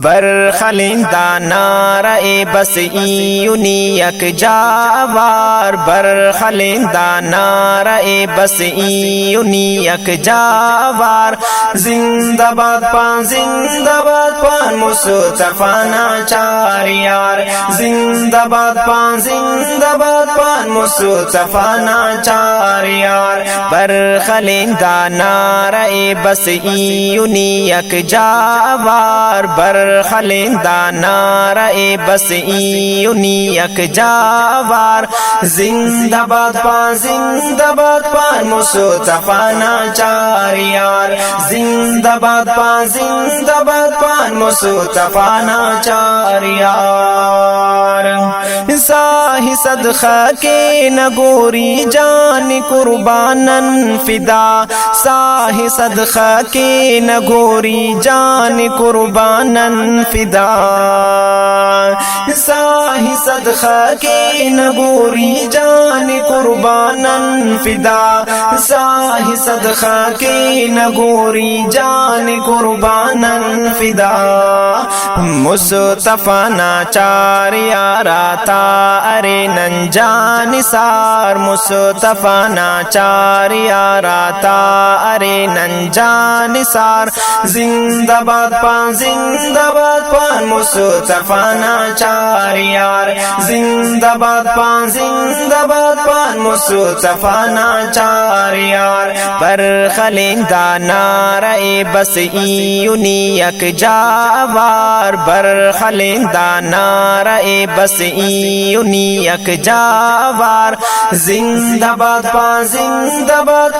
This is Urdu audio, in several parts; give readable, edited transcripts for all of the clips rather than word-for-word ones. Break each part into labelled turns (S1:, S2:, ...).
S1: برخلندہ نعرہ بس یونی یک جاوار، برخلندہ نعرہ بس یونی یک جاوار، زندہ باد پان زندہ باد پان مصطفیٰ ناچار یار، زندہ باد پان زندہ باد پان مصطفیٰ ناچار یار، برخلندہ نعرہ بس یونی یک جاوار، برخلندہ نعرہ بس یونی یک جاوار، زندہ باد پان مصطفیٰ ناچار یار، زندہ باد پان مصطفیٰ ناچار یار، ساہی صدقہ کے نگوری جان قربانن فدا، ساہی صدقہ کے نگوری جان قربانن فدا، ساہی صدقہ کے نگوری جان قربانن فدا، ساہی صدقہ کے نگوری جان قربانن فدا، مصطفیٰ ناچار یارا تا ارے ننجان سار، مصطفیٰ ناچار یارا تا ارے ننجان سار، زندہ باد پان مصطفیٰ ناچار یار، زندہ باد پان مصطفیٰ ناچار یار، برخلندہ نعرہ بس یونی یک جاوار، برخلندہ نعرہ بس یونی یک جاوار، زندہ باد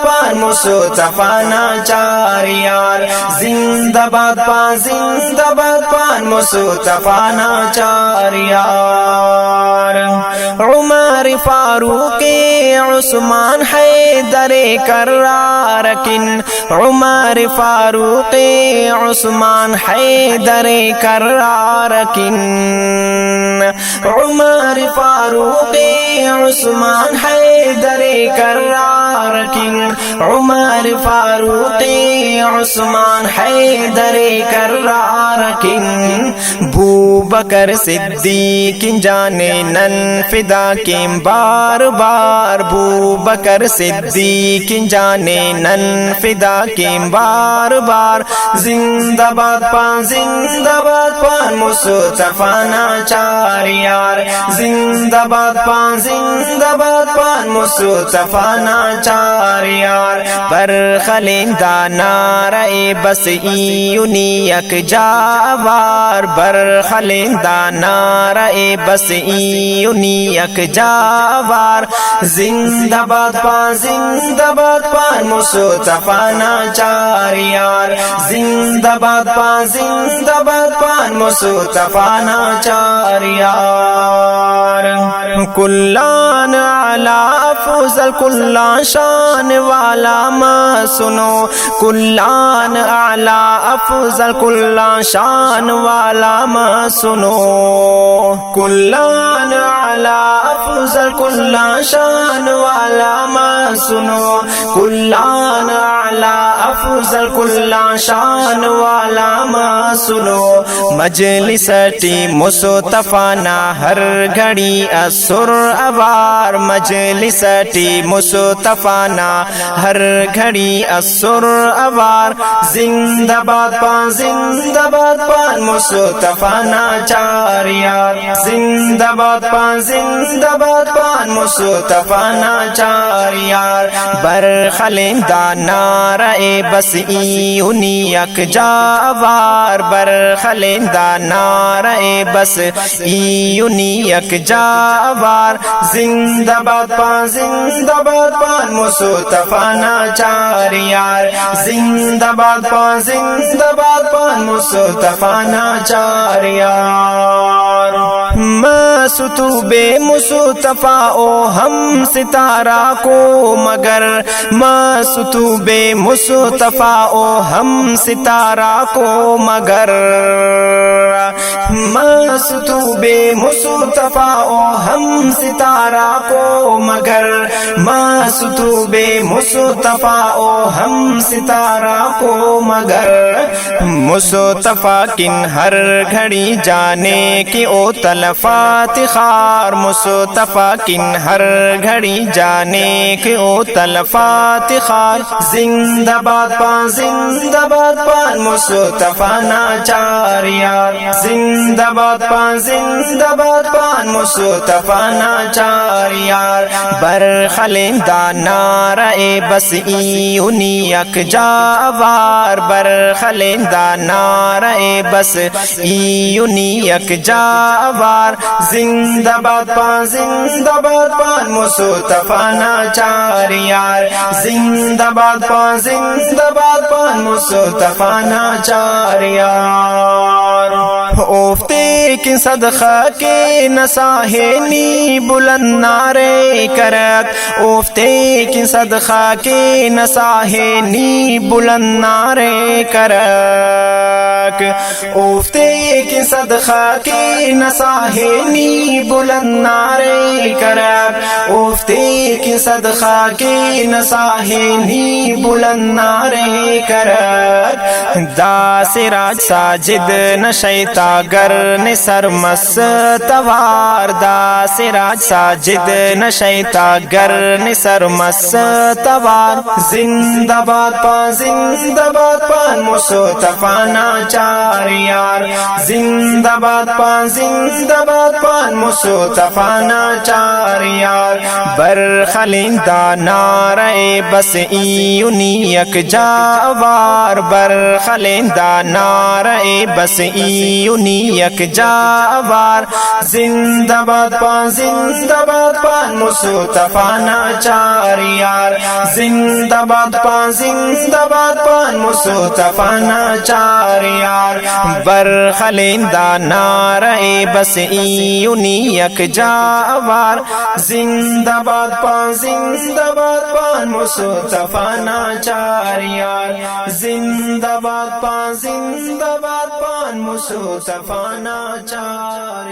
S1: پان مصطفیٰ ناچار یار، زندہ باد پان مصطفیٰ ناچار یار، عمر فاروق عثمان حیدر کرار کن، عمر فاروق عثمان حیدر کرار کن، عمر فاروق عثمان حیدر کرار کن، عمر فاروق عثمان حیدر کرار کن، بو بکر صدیق جانے نن فدا کیم بار بار، بو بکر صدیق جانے نن فدا کیم بار بار، زندہ باد پان مصطفیٰ ناچار یار، زندہ باد پان مصطفیٰ ناچار یار، برخلندہ نعرہ بس یونی یک جاوار، برخلندہ نعرہ بس یونی یک جاوار، زندہ باد پان مصطفیٰ ناچار یار، زندہ باد پان مصطفیٰ ناچار یار، کلان علی افضل کلان شان والا ما سنو، کلان اعلی افضل کلان شان والا ما سنو، کلان اعلی افضل کلان شان والا ما سنو، کلان اعلی افضل کلان شان والا ما سنو، مجلس ٹی مصطفیٰ نا ہر گھڑی اسر اوار، مجلس ٹی مصطفیٰ نا ہر گھڑی اسر اوار، زندہ باد پان مصطفیٰ ناچار یار، زندہ باد پان مصطفیٰ ناچار یار، برخلندہ نعرہ بس یونی یک جاوار، برخلندہ نعرہ بس یونی یک جاوار، زندہ باد پان مصطفیٰ ناچار یار، زندہ باد پان مصطفیٰ ناچار یار، مستوب مصطفیٰ او ہم ستارہ کو مگر، مستوب مصطفیٰ او ہم ستارہ کو مگر، مستوب مصطفیٰ او ہم ستارہ کو مگر، مستوب مصطفیٰ او ہم ستارہ کو مگر، مصطفیٰ کن ہر گھڑی جانے کی او تلفات خار، مصطفیٰ کن ہر گھڑی جانے کی او تلفات خار، زندہ باد پان زندہ باد پان مصطفیٰ ناچار یار، زندہ باد پان زندہ باد پان مصطفیٰ ناچار یار، برخلندہ نعرہ بس ایونی یک جاوار، برخلندہ نعرہ بس ایونی یک جاوار، زندہ باد پان زندہ باد پان مصطفیٰ ناچار یار، زندہ باد پان زندہ باد پان مصطفیٰ ناچار یار، اوفتے کی صدقہ کے نساہنی بلند نعرے کرک، اوفتے کی صدقہ کے نساہنی بلند نعرے کرک، اوفتے کی صدقہ کے نساہنی بلند نعرے کرک، اوفتے کی صدقہ کے نساہنی بلند نعرے کرک، دا سراج ساجد نشیتا گر نسر مستوار، دا سراج ساجد نشیتا گر نسر مستوار، زندہ باد پان زندہ باد پان مصطفیٰ ناچار یار، زندہ باد پان زندہ باد پان مصطفیٰ ناچار یار، برخلندہ نعرہ بس ایونی یک جاوار، برخلندہ نعرہ بس ایونی یک جاوار، زندہ باد پان زندہ باد پان مصطفیٰ ناچار یار، زندہ باد پان زندہ باد پان مصطفیٰ ناچار یار، برخلندہ نعرہ بس ایونی یک جاوار، زندہ باد پان زندہ باد پان مصطفیٰ ناچار یار، زندہ باد پان زندہ باد پان مصطفیٰ ناچار